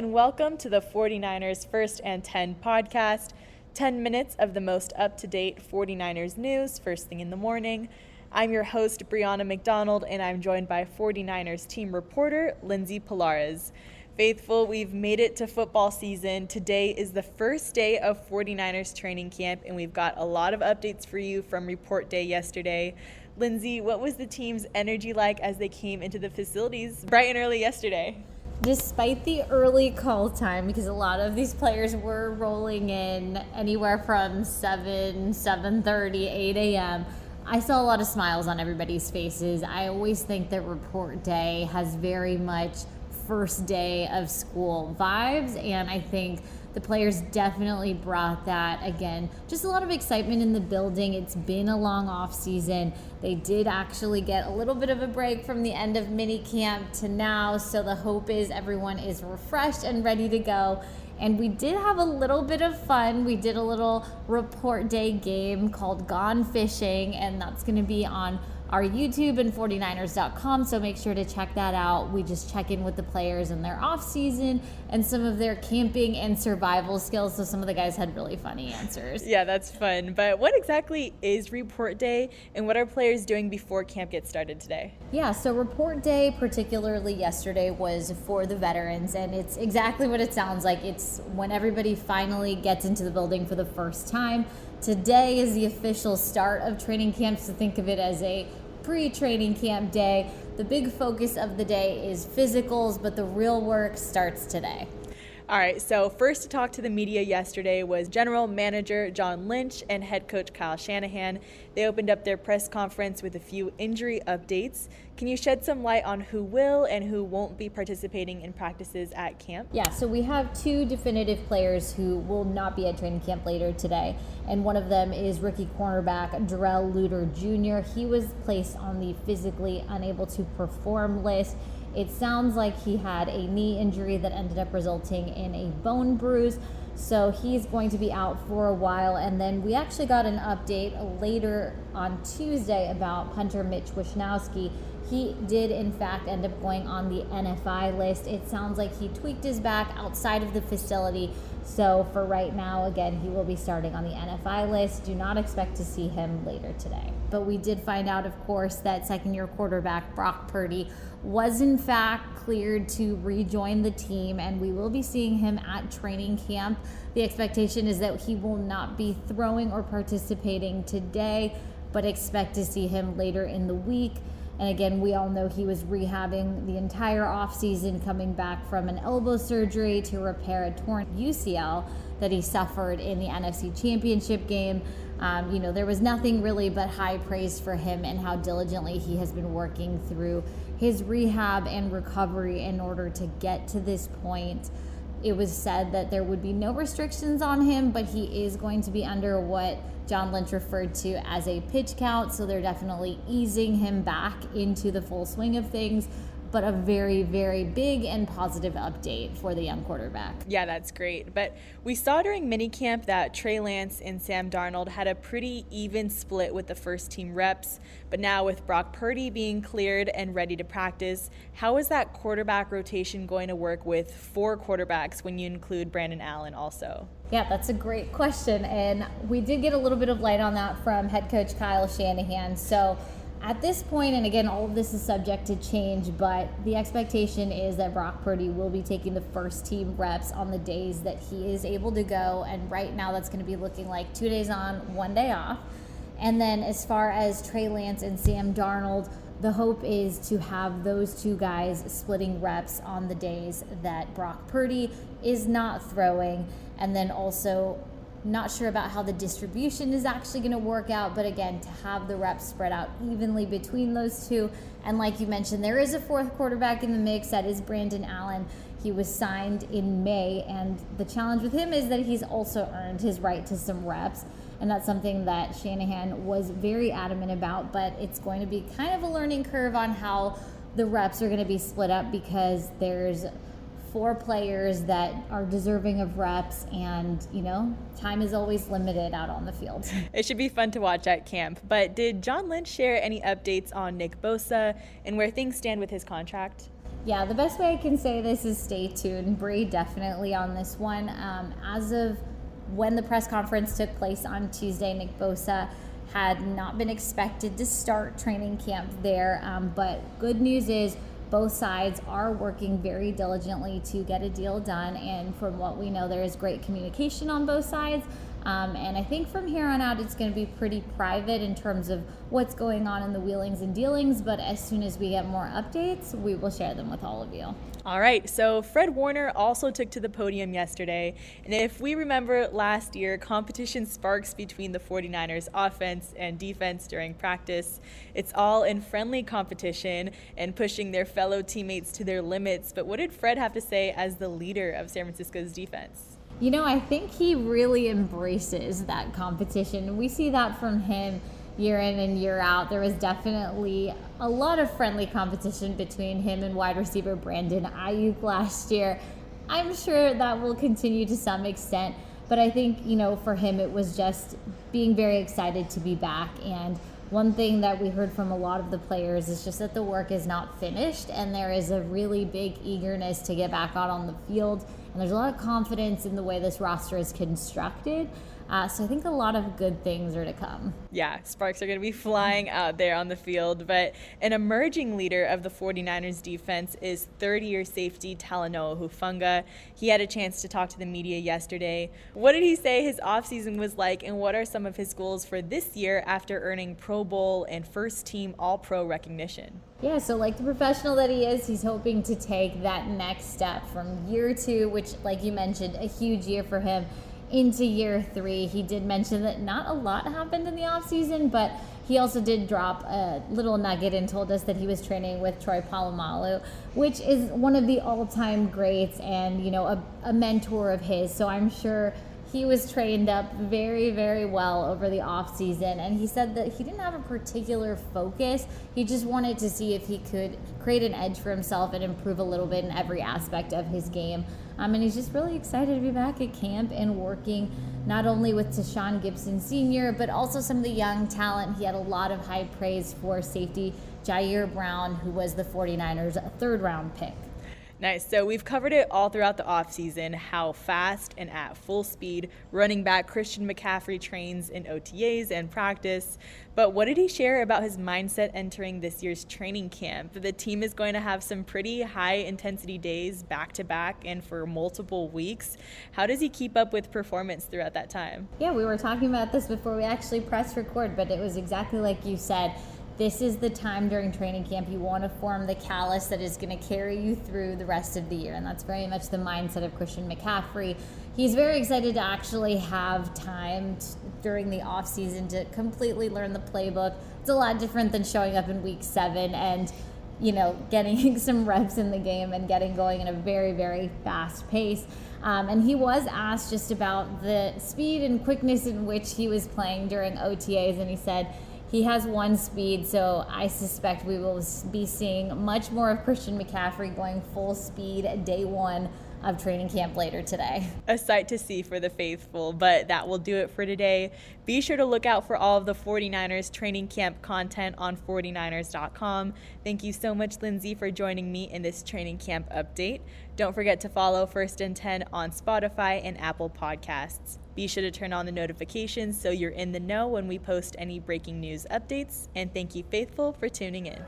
and welcome to the 49ers First and 10 podcast. 10 minutes of the most up-to-date 49ers news first thing in the morning. I'm your host, Brianna McDonald, and I'm joined by 49ers team reporter, Lindsay Pilares. Faithful, we've made it to football season. Today is the first day of 49ers training camp, and we've got a lot of updates for you from report day yesterday. Lindsay, what was the team's energy like as they came into the facilities bright and early yesterday? Despite the early call time, because a lot of these players were rolling in anywhere from 7:30, 8 a.m., I saw a lot of smiles on everybody's faces. I always think that report day has very much first day of school vibes, and I think the players definitely brought that. Again, just a lot of excitement in the building. It's been a long off season. They did actually get a little bit of a break from the end of mini camp to now, so the hope is everyone is refreshed and ready to go. And we did have a little bit of fun. We did a little report day game called Gone Fishing, and that's going to be on our YouTube and 49ers.com, so make sure to check that out. We just check in with the players in their off season and some of their camping and survival skills, so some of the guys had really funny answers. Yeah, that's fun. But what exactly is report day, and what are players doing before camp gets started today? Yeah, so report day, particularly yesterday, was for the veterans, and it's exactly what it sounds like. It's when everybody finally gets into the building for the first time. Today is the official start of training camp, so think of it as a pre-training camp day. The big focus of the day is physicals, but the real work starts today. All right, so first to talk to the media yesterday was General Manager John Lynch and Head Coach Kyle Shanahan. They opened up their press conference with a few injury updates. Can you shed some light on who will and who won't be participating in practices at camp? Yeah, so we have two definitive players who will not be at training camp later today, and one of them is rookie cornerback Darrell Luter Jr. He was placed on the physically unable to perform list. It sounds like he had a knee injury that ended up resulting in a bone bruise, so he's going to be out for a while. And then we actually got an update later on Tuesday about punter Mitch Wishnowsky. He did, in fact, end up going on the NFI list. It sounds like he tweaked his back outside of the facility. So for right now, again, he will be starting on the NFI list. Do not expect to see him later today. But we did find out, of course, that second-year quarterback Brock Purdy was, in fact, cleared to rejoin the team, and we will be seeing him at training camp. The expectation is that he will not be throwing or participating today, but expect to see him later in the week. And again, we all know he was rehabbing the entire offseason, coming back from an elbow surgery to repair a torn UCL that he suffered in the NFC Championship game. There was nothing really but high praise for him and how diligently he has been working through his rehab and recovery in order to get to this point. It was said that there would be no restrictions on him, but he is going to be under what John Lynch referred to as a pitch count, so they're definitely easing him back into the full swing of things, but a very, very big and positive update for the young quarterback. Yeah, that's great. But we saw during minicamp that Trey Lance and Sam Darnold had a pretty even split with the first team reps, but now with Brock Purdy being cleared and ready to practice, how is that quarterback rotation going to work with four quarterbacks when you include Brandon Allen also? Yeah, that's a great question, and we did get a little bit of light on that from head coach Kyle Shanahan. So at this point, and again, all of this is subject to change, but the expectation is that Brock Purdy will be taking the first team reps on the days that he is able to go, and right now that's going to be looking like 2 days on, 1 day off. And then as far as Trey Lance and Sam Darnold, the hope is to have those two guys splitting reps on the days that Brock Purdy is not throwing, and then also not sure about how the distribution is actually going to work out, but again, to have the reps spread out evenly between those two. And like you mentioned, there is a fourth quarterback in the mix. That is Brandon Allen. He was signed in May, and the challenge with him is that he's also earned his right to some reps, and that's something that Shanahan was very adamant about, but it's going to be kind of a learning curve on how the reps are going to be split up, because there's 4 players that are deserving of reps, and time is always limited out on the field. It should be fun to watch at camp. But did John Lynch share any updates on Nick Bosa and where things stand with his contract? Yeah, the best way I can say this is stay tuned. Bree definitely on this one. As of when the press conference took place on Tuesday, Nick Bosa had not been expected to start training camp there, but good news is both sides are working very diligently to get a deal done, and from what we know, there is great communication on both sides. And I think from here on out, it's going to be pretty private in terms of what's going on in the wheelings and dealings. But as soon as we get more updates, we will share them with all of you. All right, so Fred Warner also took to the podium yesterday. And if we remember last year, competition sparks between the 49ers offense and defense during practice. It's all in friendly competition and pushing their fellow teammates to their limits. But what did Fred have to say as the leader of San Francisco's defense? You know, I think he really embraces that competition. We see that from him year in and year out. There was definitely a lot of friendly competition between him and wide receiver Brandon Ayuk last year. I'm sure that will continue to some extent, but I think, you know, for him it was just being very excited to be back. And one thing that we heard from a lot of the players is just that the work is not finished, and there is a really big eagerness to get back out on the field. And there's a lot of confidence in the way this roster is constructed. So I think a lot of good things are to come. Yeah, sparks are going to be flying out there on the field. But an emerging leader of the 49ers defense is third-year safety Talanoa Hufanga. He had a chance to talk to the media yesterday. What did he say his offseason was like, and what are some of his goals for this year after earning Pro Bowl and first-team All-Pro recognition? Yeah, so like the professional that he is, he's hoping to take that next step from year 2, which, like you mentioned, a huge year for him, into year 3. He did mention that not a lot happened in the offseason, but he also did drop a little nugget and told us that he was training with Troy Polamalu, which is one of the all-time greats and, you know, a mentor of his. So I'm sure he was trained up very, very well over the offseason, and he said that he didn't have a particular focus. He just wanted to see if he could create an edge for himself and improve a little bit in every aspect of his game. And he's just really excited to be back at camp and working not only with Tashawn Gibson Sr., but also some of the young talent. He had a lot of high praise for safety Jair Brown, who was the 49ers' third-round pick. Nice. So we've covered it all throughout the offseason, how fast and at full speed running back Christian McCaffrey trains in OTAs and practice. But what did he share about his mindset entering this year's training camp? The team is going to have some pretty high-intensity days back-to-back and for multiple weeks. How does he keep up with performance throughout that time? Yeah, we were talking about this before we actually pressed record, but it was exactly like you said. This is the time during training camp you want to form the callus that is going to carry you through the rest of the year. And that's very much the mindset of Christian McCaffrey. He's very excited to actually have time during the offseason to completely learn the playbook. It's a lot different than showing up in week 7 and, you know, getting some reps in the game and getting going in a very, very fast pace. And he was asked just about the speed and quickness in which he was playing during OTAs, and he said, he has one speed, so I suspect we will be seeing much more of Christian McCaffrey going full speed day 1 of training camp later today. A sight to see for the faithful, but that will do it for today. Be sure to look out for all of the 49ers training camp content on 49ers.com. Thank you so much, Lindsay, for joining me in this training camp update. Don't forget to follow First and 10 on Spotify and Apple Podcasts. Be sure to turn on the notifications so you're in the know when we post any breaking news updates. And thank you, faithful, for tuning in.